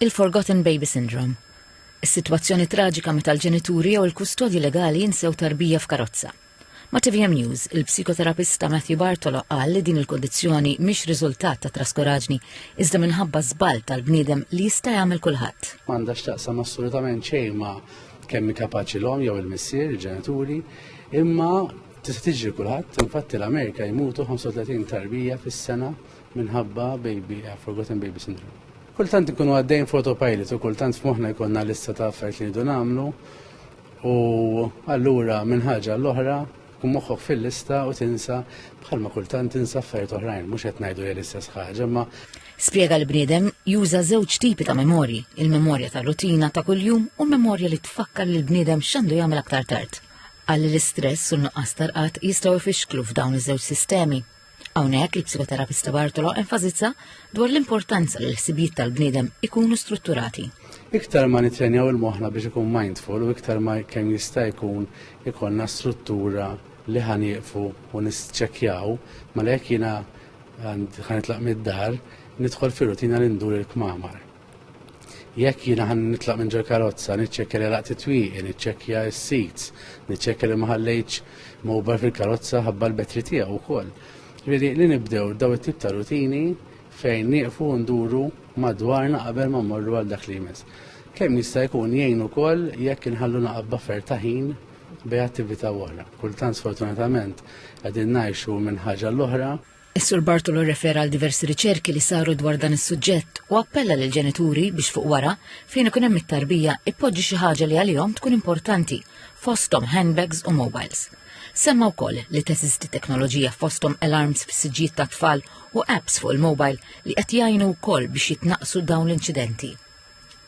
Il-Forgotten Baby Syndrome. Is-sitwazzjoni traġika meta l-ġenituri jew il-kustodji legali jinsew tarbija f'karozza. Ma' TVM News, il-psikoterapista Matthew Bartolo qal li din il-kondizzjoni mhix riżultat ta' traskoraġni iżda minħabba żball tal-bniedem li jista' jagħmel kulħadd. M'għandax taqsam assolutament xejn ma' kemm kapaċi l-om jew il-missier, il-ġenituri, imma tista' tiġri kulħadd. Infatti l-Amerika jmutu 35 tarbija fis-sena minħabba Forgotten Baby Syndrome. Kultant ikunu għaddejn f'autopilot u kultant f'moħħna jkollna lista ta' affarijiet li jridu nagħmlu u allura minn ħaġa l-oħra kun moħħok fil-lista u tinsa bħalma kultant tinsa affarijiet oħrajn, mhux qed ngħidu l-istess ħaġa ma. Spjega l-bniedem juża żewġ tipi ta' memorji, il-memorja ta' rutina ta' kuljum u l-memorja li tfakkar lil bniedem x'għandu jagħmel aktar tard. Għalli l-istress u n-nuqqas tarqat jistgħu jfixklu f'dawn iż-żewġ sistemi. Hawnhekk il-psikoterapista Bartolo enfasizza dwar l-importanza li l-ħsibijiet tal-bniedem ikunu strutturati. Iktar ma nitrenjaw il-moħħna biex ikun mindful u iktar ma kemm jista' jkun ikollna struttura li ħanieqfu u nisċekkjaw malek jiena ħanitlaq mid-dar nidħol fir-rutina li ndur il-kmamar. Jekk jiena nitlaq minn ġol karozza, niċċekkja li laqt it-twieqi, niċċekkja s-seats, niċċekkja li ma ħallejtx mobile fil-karozza ħabba l-betri tiegħu wkoll. Li nibdew daw it-tip ta' rutini fejn nieqfu nduru madwarna qabel ma mmorru għal dak li jmiss. Kemm jista' jkun jgħin ukoll jekk inħallu naqab buffer ta' ħin bej attività oħra. Kultant sfortunatament qegħdin ngħixu minn ħaġa l-oħra. Is-Sur Bartolo rrefera għal diversi riċerki li saru dwar dan is-suġġett u appella lil ġenituri biex fuq wara fejn ikun hemm it-tarbija ippoġġi xi ħaġa li għalihom tkun importanti fosthom handbags u mobiles. Semma wkoll li teżisti teknoloġija fosthom alarms fis-siġġijiet tat-tfal u apps fuq il-mobile li qed jgħinu wkoll biex jitnaqqsu dawn l-inċidenti.